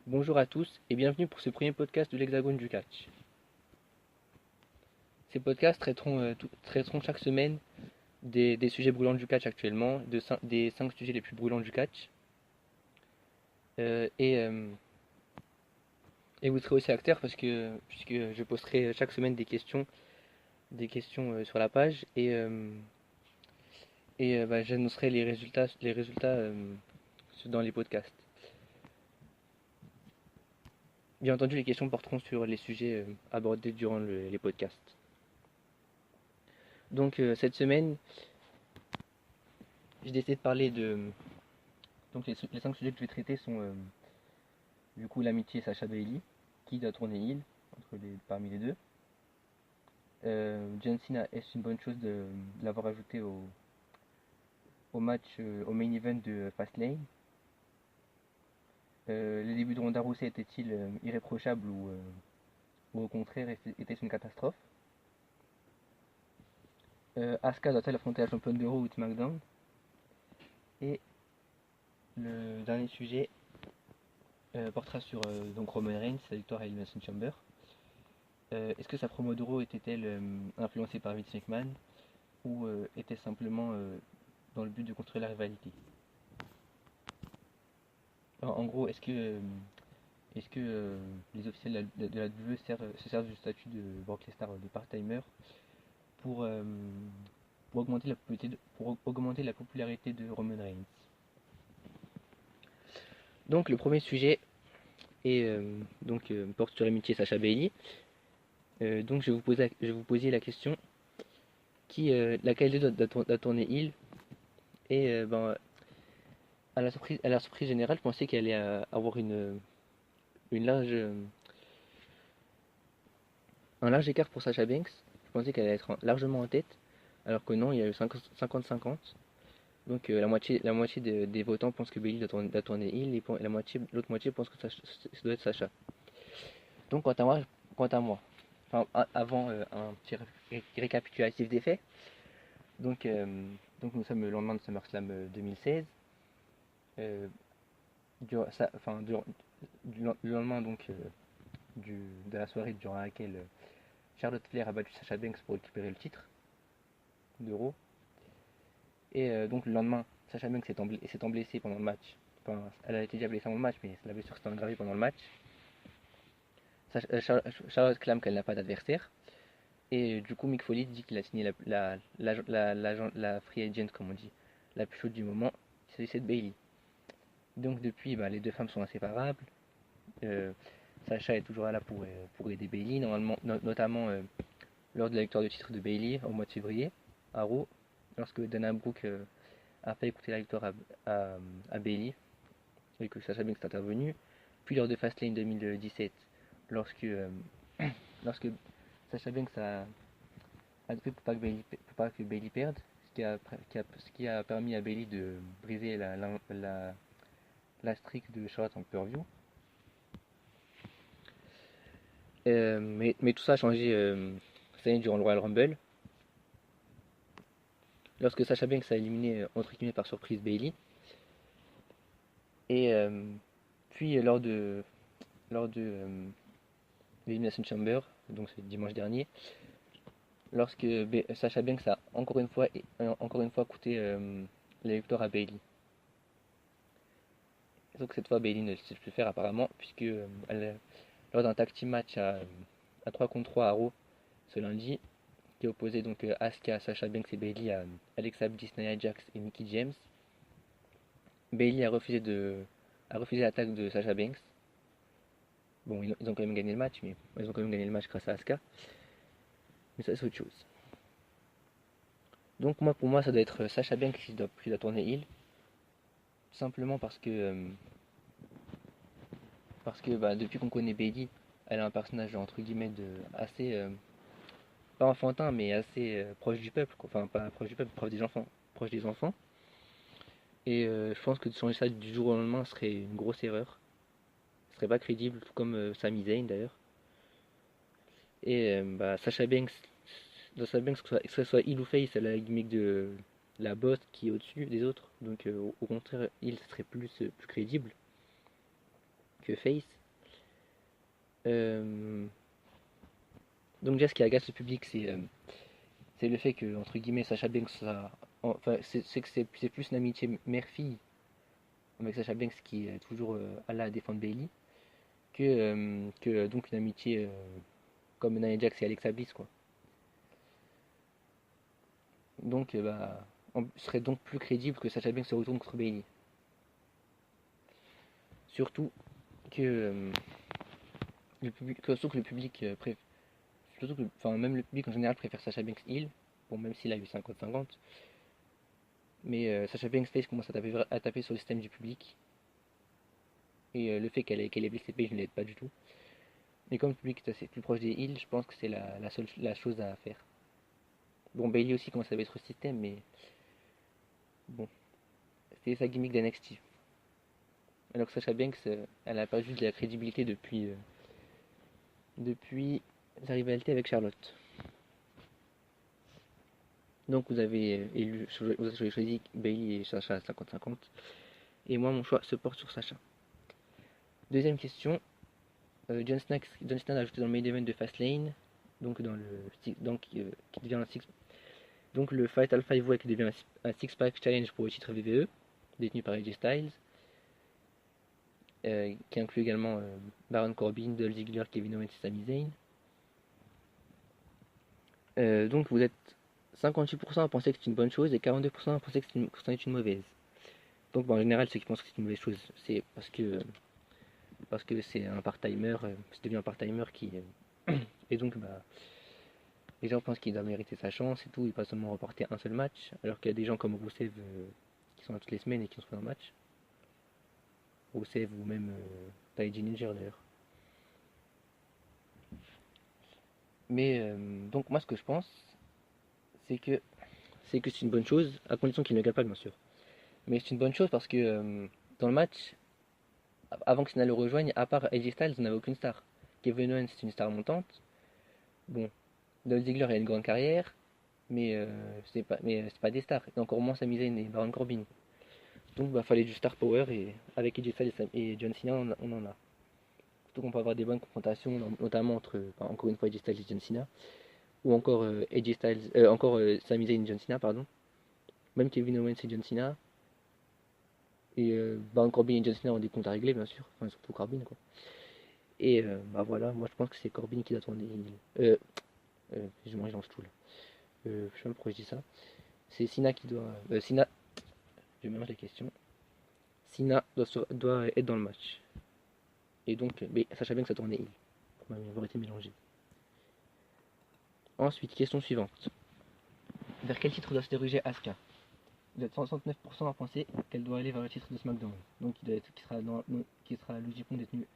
Bonjour à tous et bienvenue pour ce premier podcast de l'Hexagone du catch. Ces podcasts traiteront chaque semaine des sujets brûlants du catch actuellement, des 5 sujets les plus brûlants du catch. Euh, et, euh, et vous serez aussi acteurs puisque je posterai chaque semaine des questions sur la page et j'annoncerai les résultats dans les podcasts. Bien entendu, les questions porteront sur les sujets abordés durant les podcasts. Donc cette semaine, j'ai décidé de parler de. Donc les 5 sujets que je vais traiter sont du coup l'amitié Sacha Bailey, qui doit tourner heel parmi les deux. John Cena, est-ce une bonne chose de l'avoir ajouté au match, au main event de Fastlane? Le début de Ronda Rousey était-il irréprochable ou au contraire était-ce une catastrophe? Asuka doit-elle affronter la championne de Raw ou SmackDown? Et le dernier sujet portera sur donc Roman Reigns, sa victoire à Elimination Chamber. Est-ce que sa promo de Raw était-elle influencée par Vince McMahon ou était simplement dans le but de construire la rivalité? Alors, en gros, est-ce que les officiels de la WWE se servent du statut de Brock Lesnar de part-timer pour, euh, pour augmenter la popularité de Roman Reigns? Donc le premier sujet porte sur l'amitié Sacha Bailey. Donc je vais vous poser la question laquelle des deux doit tourner heel? Et à la surprise générale, je pensais qu'elle allait avoir une large, un large écart pour Sasha Banks. Je pensais qu'elle allait être largement en tête, alors que non, il y a eu 50-50. Donc la moitié des votants pensent que Bailey doit tourner heel et l'autre moitié pense que ça doit être Sasha. Donc quant à moi, enfin, avant un petit récapitulatif des faits, donc, euh, donc nous sommes le lendemain de SummerSlam 2016. Euh, le lendemain de la soirée durant laquelle Charlotte Flair a battu Sasha Banks pour récupérer le titre d'Euro. Et donc le lendemain, Sasha Banks s'étant blessée pendant le match. Enfin, elle a été déjà blessée avant le match, mais la blessure s'est aggravée pendant le match. Charlotte clame qu'elle n'a pas d'adversaire. Et du coup, Mick Foley dit qu'il a signé la free agent, comme on dit, la plus chaude du moment. C'est de Bailey. Donc depuis, les deux femmes sont inséparables. Euh, Sacha est toujours là pour aider Bailey, notamment lors de la victoire de titre de Bailey au mois de février à Raw, lorsque Dana Brooke a fait écouter la victoire à Bailey et que Sacha Banks est intervenu. Puis lors de Fastlane 2017, lorsque, euh, lorsque Sacha Banks a tout fait pour pas que Bailey perde, ce qui a permis à Bailey de briser la streak de Charlotte en pay-per-view. Mais tout ça a changé cette année durant le Royal Rumble, lorsque Sasha Banks a éliminé entre guillemets par surprise Bailey. Et puis lors de l'Elimination Chamber, donc c'est dimanche dernier, lorsque Sasha Banks a encore une fois coûté la victoire à Bailey. Sauf que cette fois Bailey ne sait plus faire apparemment, puisque lors d'un tag team match à 3 contre 3 à Raw ce lundi, qui opposait donc Asuka, Sasha Banks et Bailey à Alexa Bliss, Nia Jax et Mickie James. Bailey a refusé l'attaque de Sasha Banks. Bon, ils ont quand même gagné le match, mais ils ont quand même gagné le match grâce à Asuka. Mais ça, c'est autre chose. Donc pour moi, ça doit être Sasha Banks qui doit tourner heel. Simplement parce que depuis qu'on connaît Bailey, elle a un personnage entre guillemets assez pas enfantin, mais assez proche du peuple, quoi. Enfin pas proche du peuple, proche des enfants. Et je pense que de changer ça du jour au lendemain serait une grosse erreur. Ce serait pas crédible, tout comme Sami Zayn d'ailleurs. Et Sasha Banks, que ce soit heel ou face, elle a la gimmick de la boss qui est au-dessus des autres. Donc au contraire, heel serait plus crédible que face. Euh, donc déjà, ce qui agace le public, c'est le fait que, entre guillemets, Sacha Banks, enfin, c'est que c'est plus une amitié mère-fille avec Sacha Banks qui est toujours à la défendre Bailey que donc une amitié comme Nia Jax et Alexa Bliss, quoi. Donc, ce serait donc plus crédible que Sacha Banks se retourne contre Bailey. Surtout que surtout que le public surtout que, enfin, même le public en général préfère Sacha Banks heel. Bon, même s'il a eu 50-50. Mais Sacha Banks face commence à taper sur le système du public. Et le fait qu'elle ait blessé Paige ne l'aide pas du tout. Mais comme le public est assez plus proche des heels, je pense que c'est la chose à faire. Bon, Bailey aussi commence à être au système, mais bon, c'est sa gimmick d'NXT. Alors que Sacha Banks, elle a pas juste de la crédibilité depuis sa rivalité avec Charlotte. Donc vous avez vous avez choisi Bailey et Sacha à 50-50. Et moi, mon choix se porte sur Sacha. Deuxième question. John Cena a ajouté dans le main event de Fastlane, donc qui devient donc le Fatal 5-Way qui devient un six-pack challenge pour le titre WWE, détenu par AJ Styles, qui inclut également Baron Corbin, Dolph Ziggler, Kevin Owens et Sami Zayn. Donc vous êtes 58% à penser que c'est une bonne chose et 42% à penser que c'est une mauvaise. Donc en général, ceux qui pensent que c'est une mauvaise chose, c'est parce que c'est un part-timer, c'est devenu un part-timer qui et donc les gens pensent qu'il doit mériter sa chance et tout, il pas seulement remporter un seul match, alors qu'il y a des gens comme Rusev qui sont là toutes les semaines et qui ont fait un match. Rusev ou même Ty Dillinger d'ailleurs. Mais donc moi ce que je pense, c'est que c'est une bonne chose, à condition qu'il ne gagne pas bien sûr. Mais c'est une bonne chose parce que dans le match, avant que Cena le rejoigne, à part AJ Styles, on n'avait aucune star. Kevin Owens c'est une star montante. Bon, Dolph Ziggler il a une grande carrière, mais c'est pas des stars. Et encore moins Sami Zayn et Baron Corbin. Donc fallait du star power et avec AJ Styles et John Cena on en a. Surtout qu'on peut avoir des bonnes confrontations, notamment entre encore une fois AJ Styles et John Cena, ou encore Sami Zayn et John Cena pardon. Même Kevin Owens et John Cena. Et Baron Corbin et John Cena ont des comptes à régler bien sûr, enfin surtout Corbin quoi. Et voilà, moi je pense que c'est Corbin qui doit tourner. Je mélange tout là. Je sais pas pourquoi je dis ça. C'est Cena qui doit. Cena, je mélange les questions. Cena doit être dans le match. Et donc, mais Sacha Banks a tourné heel. Pour m'avoir été mélangé. Ensuite, question suivante. Vers quel titre doit se diriger Asuka? Vous êtes 69% à penser qu'elle doit aller vers le titre de SmackDown. Donc, qui sera logiquement détenu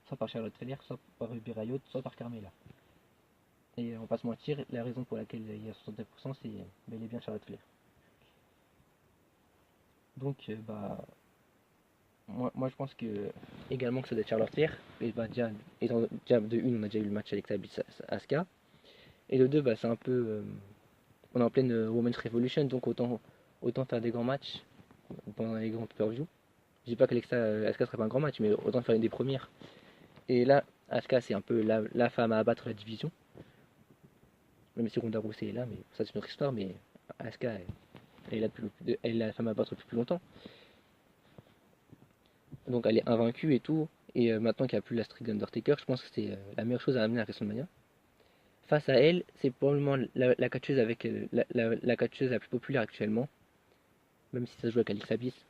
soit par Charlotte Flair, soit par Ruby Riott, soit par Carmella. Et on va pas se mentir, la raison pour laquelle il y a 69%, c'est bel et bien Charlotte Flair. Donc, moi je pense que également que ça doit être Charlotte Flair. Et déjà de une, on a déjà eu le match avec Asuka. Et de deux, c'est un peu. On est en pleine Women's Revolution, donc autant faire des grands matchs pendant les grands pay-per-view. Je dis pas qu'Asuka serait pas un grand match, mais autant faire une des premières. Et là, Asuka, c'est un peu la femme à abattre la division. Même si Ronda Rousey est là, mais ça c'est une autre histoire. Mais Asuka, elle est la femme à abattre depuis plus longtemps. Donc elle est invaincue et tout. Et maintenant qu'il n'y a plus la streak d'Undertaker, je pense que c'est la meilleure chose à amener à WrestleMania. Face à elle, c'est probablement la catcheuse avec la catcheuse la plus populaire actuellement, même si ça se joue avec Alexa Bliss.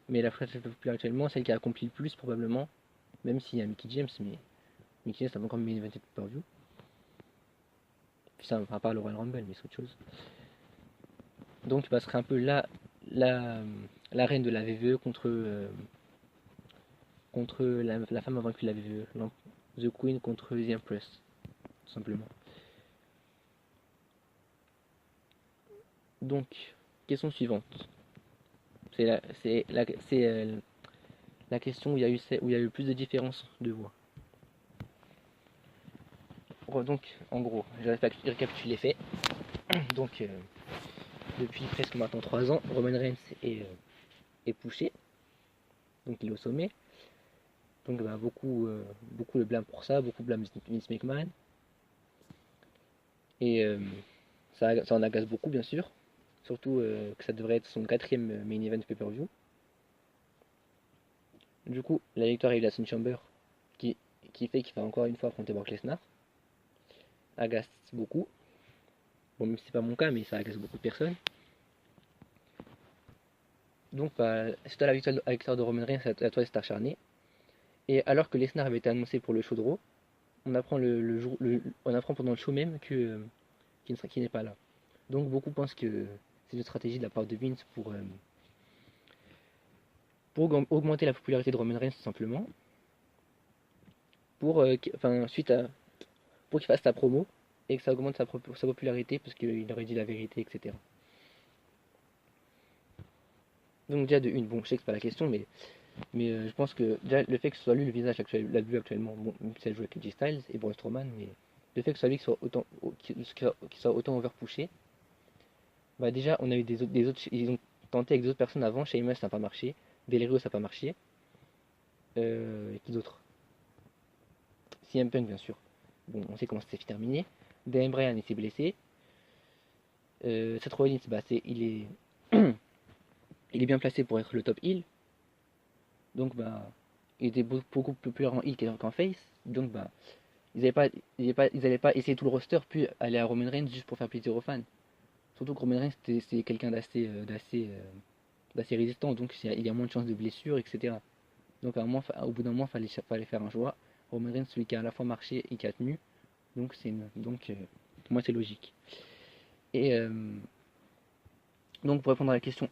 Mais la catcheuse la plus populaire actuellement, celle qui a accompli le plus probablement, même s'il y a Mickey James, mais Mickey James a encore main eventé per view. Puis ça, à part le Royal Rumble, mais c'est autre chose. Donc ce serait un peu la reine de la VVE contre la femme invaincue de la VVE, The Queen contre The Empress, tout simplement. Donc, question suivante. C'est la question où il y a eu le plus de différences de voix. Donc, en gros, je récapitule les faits. Donc, depuis presque maintenant 3 ans, Roman Reigns est poussé. Donc, il est au sommet. Donc bah, beaucoup le blâme pour ça, beaucoup blâme Vince McMahon. Et ça en agace beaucoup, bien sûr. Surtout que ça devrait être son quatrième main event pay-per-view. Du coup, la victoire est de la Sun Chamber qui, qui fait qu'il va encore une fois affronter Brock Lesnar. Agace beaucoup. Bon, même si c'est pas mon cas, mais ça agace beaucoup de personnes. Donc, bah, suite à la victoire de Roman Reigns, la toile s'est acharnée. Et alors que Lesnar avait été annoncé pour le show de Raw, on apprend pendant le show même qu'il n'est pas là. Donc beaucoup pensent que c'est une stratégie de la part de Vince pour augmenter la popularité de Roman Reigns tout simplement, pour qu'il fasse sa promo et que ça augmente sa popularité parce qu'il aurait dit la vérité, etc. Donc déjà de une, bon je sais que c'est pas la question, mais je pense que déjà le fait que ce soit lui le visage actuel, la vue actuellement, bon, même si elle joue avec AJ Styles et Braun Strowman, mais le fait que ce soit lui qui soit autant overpushé, bah déjà on a eu des autres, ils ont tenté avec des autres personnes avant, Sheamus ça n'a pas marché, Del Rio ça n'a pas marché, et qui d'autre? CM Punk bien sûr. Bon, on sait comment ça s'est terminé. Daniel Bryan il s'est blessé. Seth Rollins, bah, il est bien placé pour être le top heel. Donc bah, il était beaucoup plus populaire en heel qu'en face. Donc bah, ils allaient pas essayer tout le roster puis aller à Roman Reigns juste pour faire plaisir aux fans. Surtout que Roman Reigns c'est quelqu'un d'assez résistant, donc il y a moins de chances de blessure, etc. Donc à un moment, au bout d'un moment, fallait faire un choix. Roman Reigns, celui qui a à la fois marché et qui a tenu. Donc pour moi c'est logique. Et donc pour répondre à la question,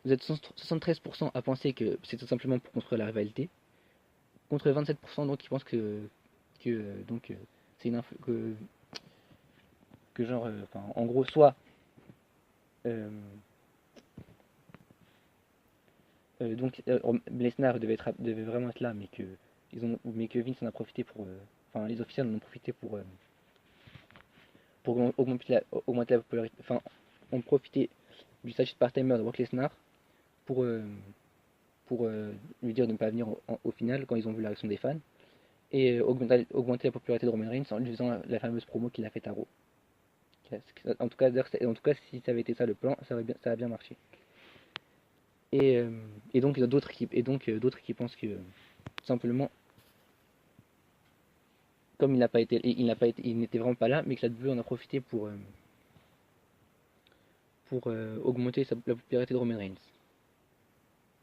vous êtes 73% à penser que c'est tout simplement pour construire la rivalité, contre 27% donc qui pensent que c'est une info, que genre, en gros, soit euh, Lesnar devait vraiment être là, mais que Vince en a profité enfin les officiels en ont profité pour augmenter la popularité, enfin ont profité du statut de part-timer de Brock Lesnar pour, euh, pour lui dire de ne pas venir au final quand ils ont vu la réaction des fans et augmenter la popularité de Roman Reigns en lui faisant la fameuse promo qu'il a faite à Raw. En tout cas, si ça avait été ça le plan, ça a bien marché. Et donc d'autres qui pensent que tout simplement comme il n'était vraiment pas là, mais que la WWE en a profité pour augmenter la popularité de Roman Reigns.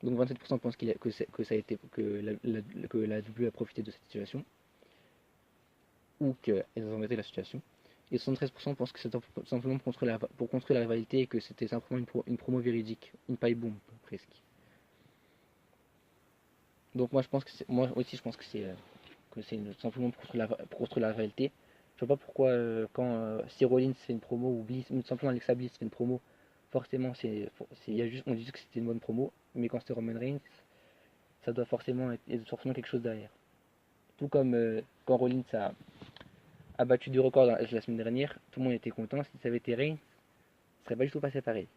Donc 27% pensent que ça a été que la WWE a profité de cette situation ou qu'elles ont augmenté la situation. Et 73% pensent que c'était simplement pour construire la rivalité et que c'était simplement une promo véridique, une paille boom presque. Donc moi aussi je pense que c'est simplement pour construire la rivalité. Je vois pas pourquoi si Rollins fait une promo ou Bliss, ou simplement Alexa Bliss fait une promo, forcément on dit que c'était une bonne promo, mais quand c'est Roman Reigns, ça doit forcément quelque chose derrière. Tout comme quand Rollins a battu du record la semaine dernière, tout le monde était content. Si ça avait été Reigns, ça serait pas du tout passé pareil.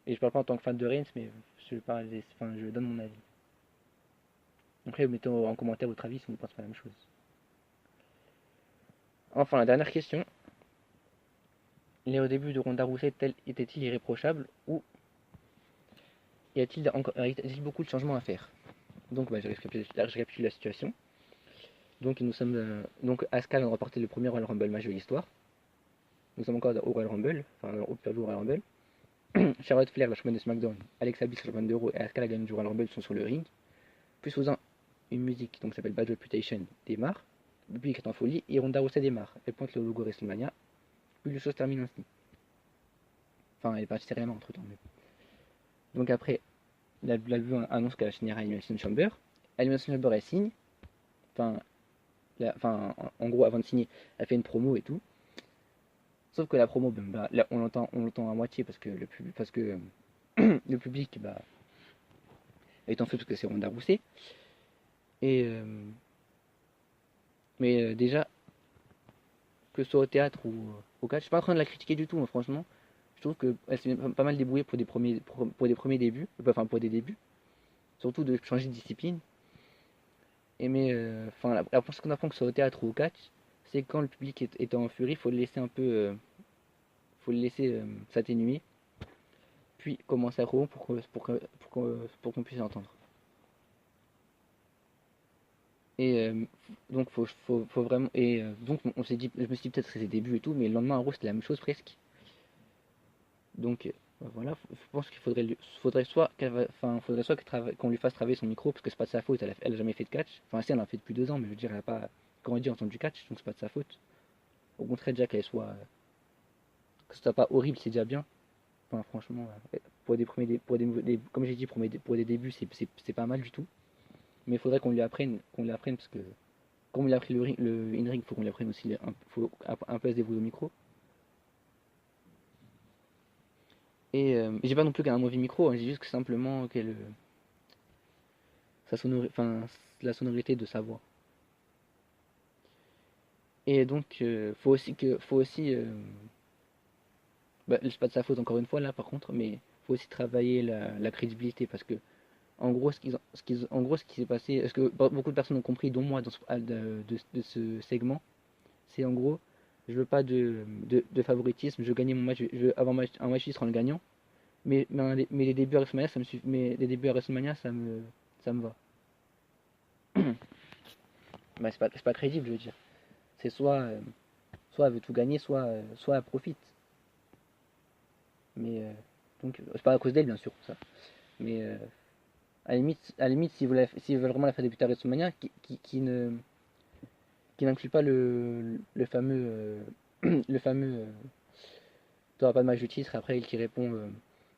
Et je parle pas en tant que fan de Reigns, mais je donne mon avis. Après, mettez en commentaire votre avis si vous ne pensez pas la même chose. Enfin, la dernière question. Les débuts de Ronda Rousey étaient-ils irréprochables ou y a-t-il beaucoup de changements à faire? Donc, je récapitule la situation. Donc, donc Asuka a remporté le premier Royal Rumble match de l'histoire. Nous sommes encore au Royal Rumble, enfin au pire Royal Rumble. Charlotte Flair, la championne de SmackDown, Alexa Bliss, la championne d'Euro, et Asuka, la gagnante du Royal Rumble, sont sur le ring. Plus faisant une musique qui s'appelle Bad Reputation démarre. Le public est en folie et Ronda Rousey démarre. Elle pointe le logo WrestleMania. Puis le show se termine ainsi. Enfin, elle est partie sérieusement entre temps. Mais... Donc après, la WWE annonce qu'elle signera à Elimination Chamber. Elimination Chamber, elle signe. En gros, avant de signer, elle fait une promo et tout. Sauf que la promo, là, on l'entend à moitié parce que le public est en feu parce que c'est Ronda Rousey. Et déjà, que ce soit au théâtre ou au catch, je suis pas en train de la critiquer du tout, hein, franchement. Je trouve qu'elle s'est pas mal débrouillée pour des premiers débuts, enfin pour des débuts. Surtout de changer de discipline. Et mais, enfin, ce qu'on apprend que ce soit au théâtre ou au catch, c'est que quand le public est en furie, faut le laisser un peu, faut le laisser s'atténuer, puis commencer à courir pour qu'on puisse l'entendre. Et donc faut vraiment donc on s'est dit, je me suis dit peut-être que c'était ses débuts et tout, mais le lendemain en gros c'était la même chose presque. Donc voilà, je pense qu'il faudrait soit faudrait soit qu'on lui fasse travailler son micro parce que c'est pas de sa faute, elle a jamais fait de catch. Enfin si elle en a fait depuis 2 ans, mais je veux dire elle a pas grandi en faisant du catch, donc c'est pas de sa faute. Au contraire déjà qu'elle soit que ce soit pas horrible, c'est déjà bien. Enfin franchement, pour des premiers comme j'ai dit pour des débuts c'est pas mal du tout. Mais il faudrait qu'on lui apprenne parce que comme il a appris le in-ring, il faut qu'on lui apprenne aussi faut un peu à se débrouiller au micro. Et j'ai pas non plus qu'un mauvais micro, hein, j'ai juste que simplement la sonorité de sa voix. Et donc faut aussi bah, c'est pas de sa faute encore une fois là par contre, mais faut aussi travailler la crédibilité parce que en gros ce qui s'est passé, ce que beaucoup de personnes ont compris, dont moi de ce segment, c'est en gros je veux pas de favoritisme, je veux gagner mon match, je veux avoir un match titre en le gagnant. Mais les débuts à WrestleMania, mais les débuts à WrestleMania, ça me va. Bah, c'est pas crédible, je veux dire. C'est soit elle veut tout gagner, soit elle profite. Mais donc, c'est pas à cause d'elle, bien sûr, ça. Mais à la limite s'ils veulent vraiment la faire débuter à WrestleMania, qui n'inclut pas le fameux, le fameux, t'auras pas de match de titre, et après il qui répond,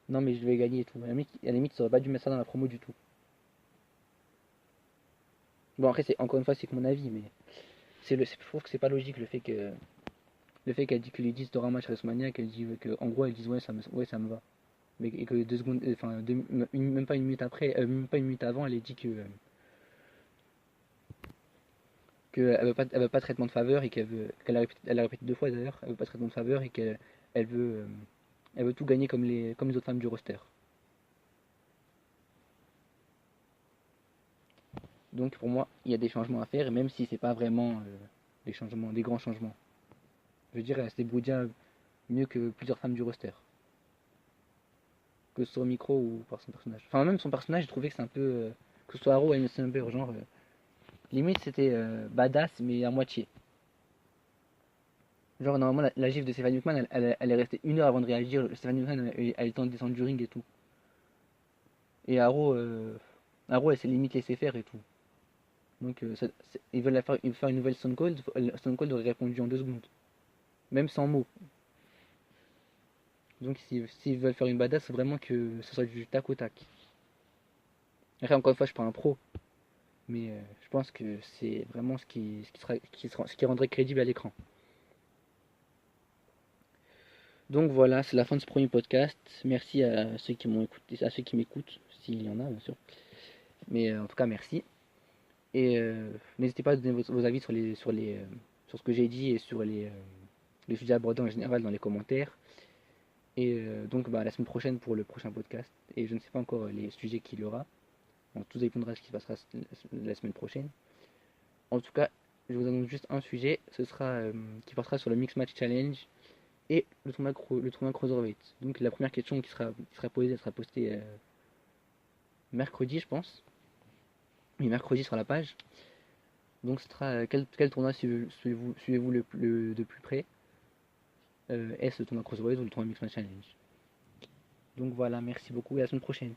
non mais je vais gagner et tout. À la limite, ça aurait pas dû mettre ça dans la promo du tout. Bon, après, encore une fois, c'est que mon avis, mais je trouve que c'est pas logique le fait qu'elle dit que les 10 t'auras un match à WrestleMania, qu'elle dit que en gros elles disent ouais ça me va. Mais et que 2 secondes, enfin même pas une minute après, même pas une minute avant, elle a dit elle veut pas traitement de faveur et elle a répété 2 fois d'ailleurs, elle veut pas traitement de faveur et qu'elle elle veut, euh, elle veut tout gagner comme les autres femmes du roster. Donc pour moi, il y a des changements à faire, même si c'est pas vraiment des grands changements. Je veux dire, elle se débrouille déjà mieux que plusieurs femmes du roster. Que ce soit au micro ou par son personnage. Enfin, même son personnage, j'ai trouvé que c'est un peu. Que ce soit Arrow ou MC Hammer, genre. Limite, c'était badass, mais à moitié. Genre, normalement, la gifle de Stephanie McMahon, elle est restée 1 heure avant de réagir. Stephanie McMahon a eu le temps de descendre du ring et tout. Et Arrow elle s'est limite laissé faire et tout. Donc, ils veulent faire une nouvelle Stone Cold. Stone Cold aurait répondu en 2 secondes. Même sans mots. Donc, s'ils veulent faire une badass, c'est vraiment que ce soit du tac au tac. Après, encore une fois, je suis pas un pro. Mais je pense que c'est vraiment ce qui rendrait crédible à l'écran. Donc voilà, c'est la fin de ce premier podcast. Merci à ceux qui m'ont écouté, à ceux qui m'écoutent, s'il y en a bien sûr. Mais en tout cas, merci. Et n'hésitez pas à donner vos avis sur ce que j'ai dit et sur les sujets abordés en général dans les commentaires. Et donc bah, la semaine prochaine pour le prochain podcast. Et je ne sais pas encore les sujets qu'il y aura. Donc tout dépendra de ce qui se passera la semaine prochaine. En tout cas, je vous annonce juste un sujet, ce sera qui passera sur le Mix Match Challenge et le tournoi Cruiserweight. Donc la première question qui sera posée, elle sera postée mercredi, je pense. Oui, mercredi sur la page. Donc ce sera quel tournoi suivez-vous de plus près, est-ce le tournoi Cruiserweight ou le tournoi Mix Match Challenge. Donc voilà, merci beaucoup et à la semaine prochaine.